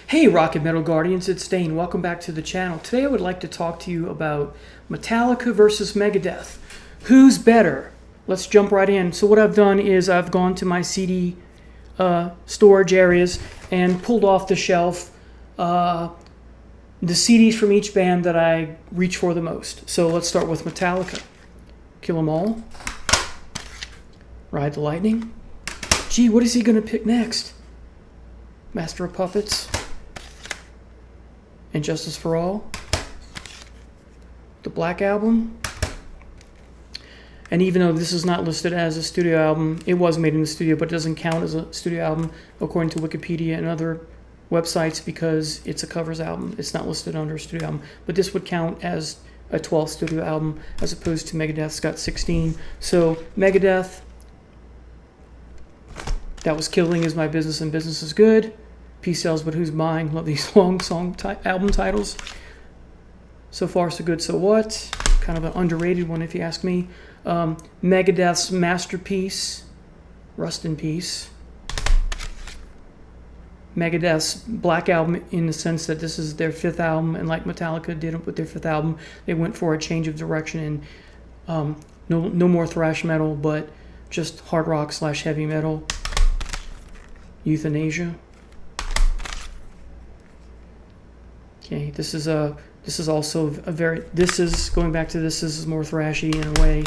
Hey Rock and Metal Guardians, it's Dane. Welcome back to the channel. Today I would like to talk to you about Metallica versus Megadeth. Who's better? Let's jump right in. So what I've done is I've gone to my CD storage areas and pulled off the shelf the CDs from each band that I reach for the most. So let's start with Metallica. Kill 'Em All. Ride the Lightning. Gee, what is he going to pick next? Master of Puppets. And Justice for All. The Black Album. And even though this is not listed as a studio album, it was made in the studio, but it doesn't count as a studio album according to Wikipedia and other websites because it's a covers album. It's not listed under a studio album. But this would count as a 12th studio album as opposed to Megadeth's got 16. So Megadeth, That Was Killing Is My Business and Business Is Good. Peace Sells But Who's Buying? Love these long album titles. So Far So Good So What? Kind of an underrated one if you ask me. Megadeth's masterpiece, Rust in Peace. Megadeth's Black Album in the sense that this is their 5th album, and like Metallica did with their 5th album, they went for a change of direction and no more thrash metal, but just hard rock / heavy metal. Euthanasia. Okay, this is also a very, this is going back to, this is more thrashy in a way.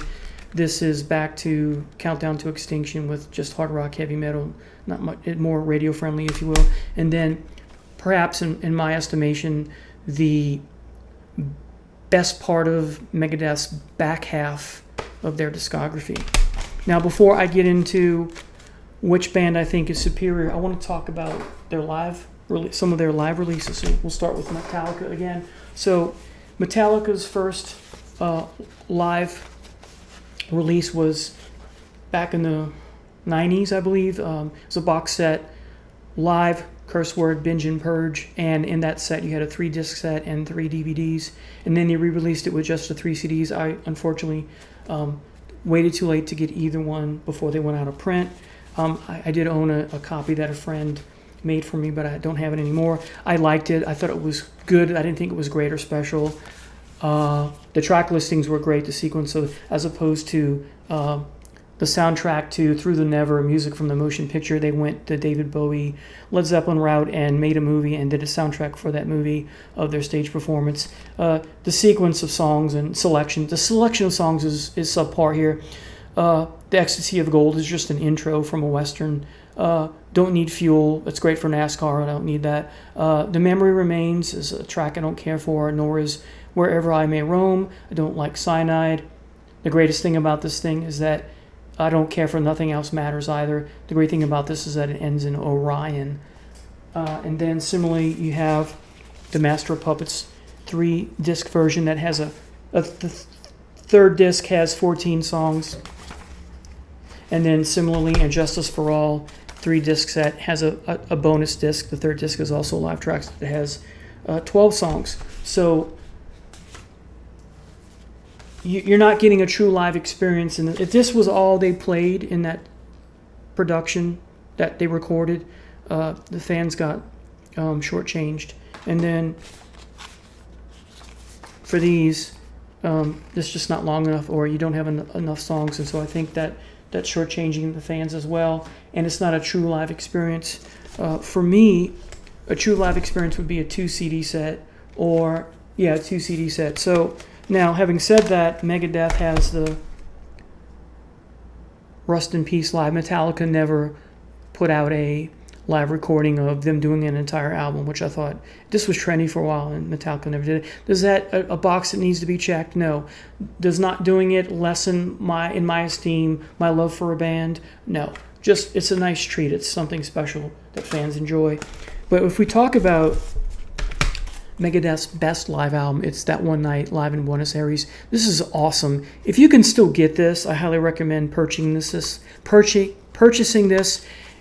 This is back to Countdown to Extinction with just hard rock, heavy metal, not much more radio friendly, if you will. And then perhaps in my estimation, the best part of Megadeth's back half of their discography. Now, before I get into which band I think is superior, I want to talk about their some of their live releases. So we'll start with Metallica again. So Metallica's first live release was back in the 90s, I believe. It was a box set, live, curse word, binge and purge, and in that set you had a 3-disc set and 3 DVDs, and then they re-released it with just the 3 CDs. I unfortunately waited too late to get either one before they went out of print. I did own a copy that a friend made for me, but I don't have it anymore. I liked it. I thought it was good. I didn't think it was great or special. The track listings were great, the sequence, so as opposed to the soundtrack to Through the Never, music from the motion picture. They went the David Bowie, Led Zeppelin route and made a movie and did a soundtrack for that movie of their stage performance. The sequence of songs and selection, the selection of songs is subpar here. The Ecstasy of Gold is just an intro from a Western. Don't Need Fuel, it's great for NASCAR, I don't need that. The Memory Remains is a track I don't care for, nor is Wherever I May Roam. I don't like Cyanide. The greatest thing about this thing is that I don't care for Nothing Else Matters either. The great thing about this is that it ends in Orion. And then similarly, you have the Master of Puppets 3-disc version that has the third disc has 14 songs. And then similarly, and Justice for All 3-disc set has a bonus disc. The third disc is also live tracks. It has 12 songs. So you're not getting a true live experience. And if this was all they played in that production that they recorded, the fans got shortchanged. And then for these, it's just not long enough, or you don't have enough songs. And so I think that's shortchanging the fans as well. And it's not a true live experience. For me, a true live experience would be a 2 CD set, or a 2 CD set. So now, having said that, Megadeth has the Rust in Peace live. Metallica never put out a live recording of them doing an entire album, which I thought this was trendy for a while, and Metallica never did it. Does that a box that needs to be checked? No. Does not doing it lessen in my esteem, my love for a band? No. Just, it's a nice treat. It's something special that fans enjoy. But if we talk about Megadeth's best live album, it's That One Night live in Buenos Aires. This is awesome. If you can still get this, I highly recommend purchasing this.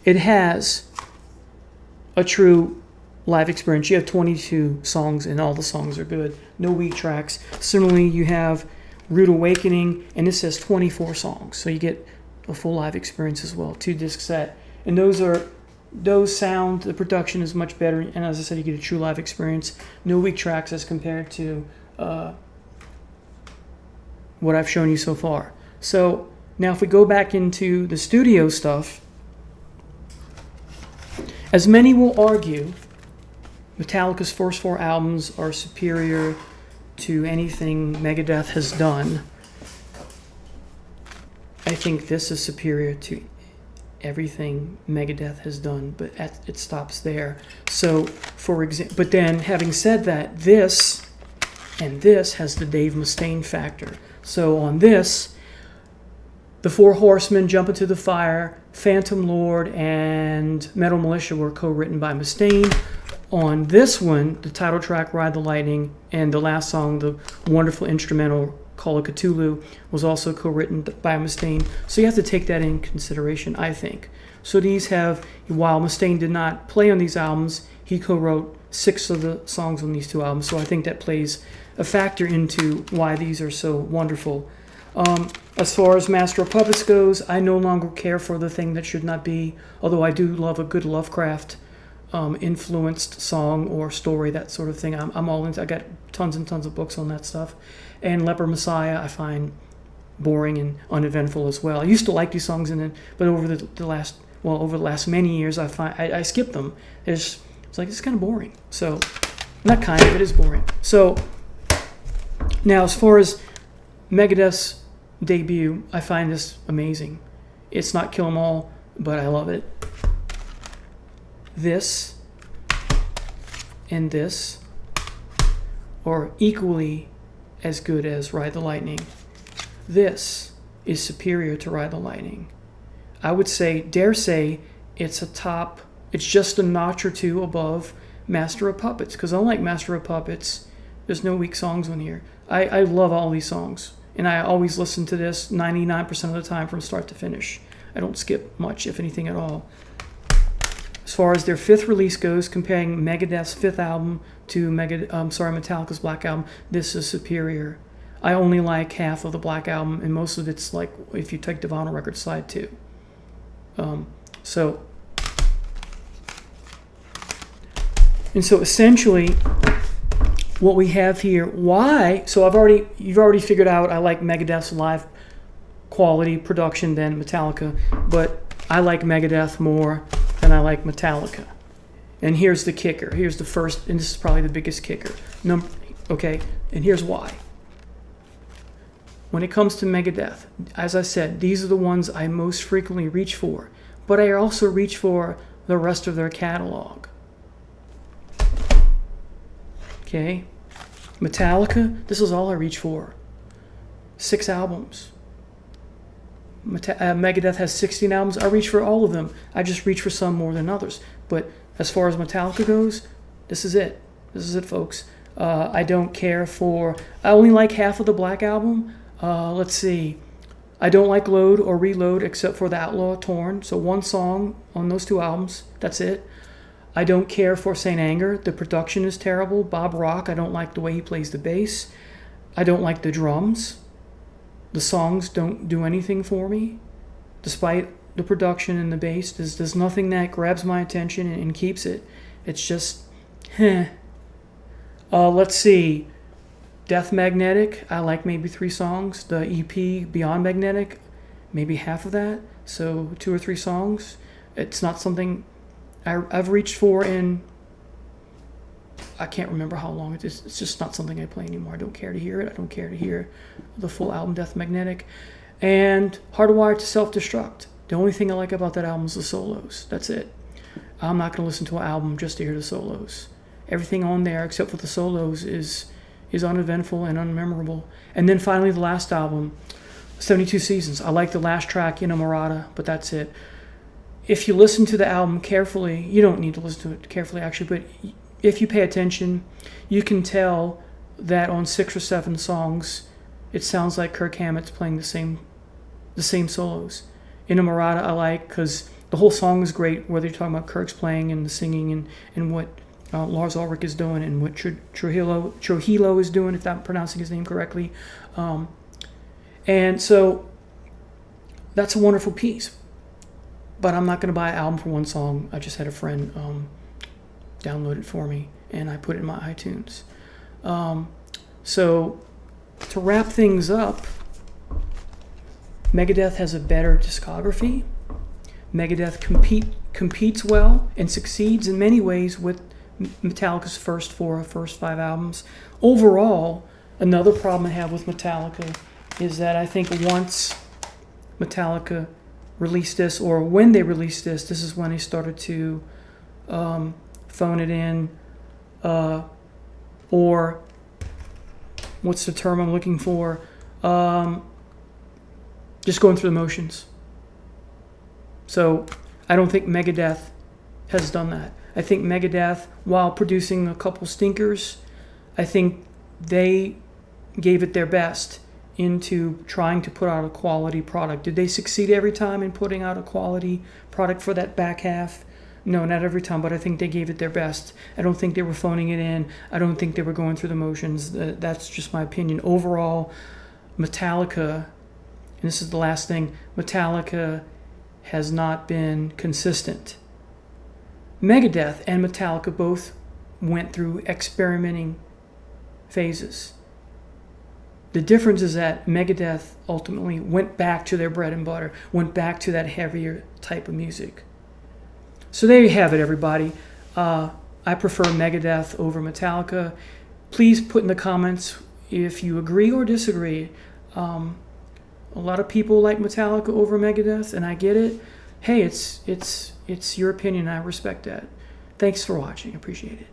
It has a true live experience. You have 22 songs, and all the songs are good. No weak tracks. Similarly, you have Rude Awakening, and this has 24 songs. So you get a full live experience as well, 2-disc set. And those are those sound, the production is much better, and as I said, you get a true live experience. No weak tracks as compared to what I've shown you so far. So now if we go back into the studio stuff, as many will argue, Metallica's first 4 albums are superior to anything Megadeth has done. I think this is superior to everything Megadeth has done, but it stops there. So, but then having said that, this and this has the Dave Mustaine factor. So on this, the Four Horsemen, Jump Into the Fire, Phantom Lord, and Metal Militia were co-written by Mustaine. On this one, the title track, Ride the Lightning, and the last song, the wonderful instrumental, Call of Cthulhu, was also co-written by Mustaine. So you have to take that in consideration, I think. So these have, while Mustaine did not play on these albums, he co-wrote 6 of the songs on these 2 albums. So I think that plays a factor into why these are so wonderful. As far as Master of Puppets goes, I no longer care for The Thing That Should Not Be, although I do love a good Lovecraft influenced song or story, that sort of thing. I'm all into. I got tons and tons of books on that stuff. And Leper Messiah I find boring and uneventful as well. I used to like these songs, but over the last many years, I skipped them. It's like, it's kind of boring. So, not kind of, it is boring. So now, as far as Megadeth's debut, I find this amazing. It's not Kill 'Em All, but I love it. This and this are equally as good as Ride the Lightning. This is superior to Ride the Lightning. I would dare say, it's just a notch or 2 above Master of Puppets, because unlike Master of Puppets, there's no weak songs on here. I love all these songs, and I always listen to this 99% of the time from start to finish. I don't skip much, if anything at all. As far as their 5th release goes, comparing Megadeth's 5th album to Metallica's Black Album, this is superior. I only like half of the Black Album, and most of it's like, if you take the vinyl record side too. So essentially, what we have here, you've already figured out I like Megadeth's live quality production than Metallica, but I like Megadeth more than I like Metallica. And here's the kicker. Here's the first, and this is probably the biggest kicker. Okay, and here's why. When it comes to Megadeth, as I said, these are the ones I most frequently reach for, but I also reach for the rest of their catalog. Okay? Metallica, this is all I reach for. 6 albums. Megadeth has 16 albums. I reach for all of them. I just reach for some more than others. But as far as Metallica goes, this is it. This is it, folks. I don't care for... I only like half of the Black Album. Let's see. I don't like Load or Reload except for The Outlaw Torn. So 1 song on those 2 albums. That's it. I don't care for Saint Anger. The production is terrible. Bob Rock, I don't like the way he plays the bass. I don't like the drums. The songs don't do anything for me, despite the production and the bass. There's nothing that grabs my attention and keeps it. It's just, let's see. Death Magnetic, I like maybe 3 songs. The EP Beyond Magnetic, maybe half of that. So 2 or 3 songs. It's not something I've reached for in, I can't remember how long it is. It's just not something I play anymore. I don't care to hear it. I don't care to hear the full album, Death Magnetic. And Hardwired to Self-Destruct. The only thing I like about that album is the solos. That's it. I'm not going to listen to an album just to hear the solos. Everything on there, except for the solos, is uneventful and unmemorable. And then finally, the last album, 72 Seasons. I like the last track, Inamorata, but that's it. If you listen to the album carefully, you don't need to listen to it carefully, actually, but if you pay attention, you can tell that on 6 or 7 songs, it sounds like Kirk Hammett's playing the same solos. Inamorata I like because the whole song is great, whether you're talking about Kirk's playing and the singing and what Lars Ulrich is doing and what Trujillo is doing, if I'm pronouncing his name correctly. And so that's a wonderful piece. but I'm not going to buy an album for one song. I just had a friend download it for me, and I put it in my iTunes. So to wrap things up, Megadeth has a better discography. Megadeth competes well and succeeds in many ways with Metallica's first 5 albums. Overall, another problem I have with Metallica is that I think once Metallica released this, or when they released this is when they started to phone it in, or what's the term I'm looking for? Just going through the motions. So I don't think Megadeth has done that. I think Megadeth, while producing a couple stinkers, I think they gave it their best into trying to put out a quality product. Did they succeed every time in putting out a quality product for that back half? No, not every time, but I think they gave it their best. I don't think they were phoning it in. I don't think they were going through the motions. That's just my opinion. Overall, Metallica, and this is the last thing, Metallica has not been consistent. Megadeth and Metallica both went through experimenting phases. The difference is that Megadeth ultimately went back to their bread and butter, went back to that heavier type of music. So there you have it, everybody. I prefer Megadeth over Metallica. Please put in the comments if you agree or disagree. A lot of people like Metallica over Megadeth, and I get it. Hey, it's your opinion. I respect that. Thanks for watching. Appreciate it.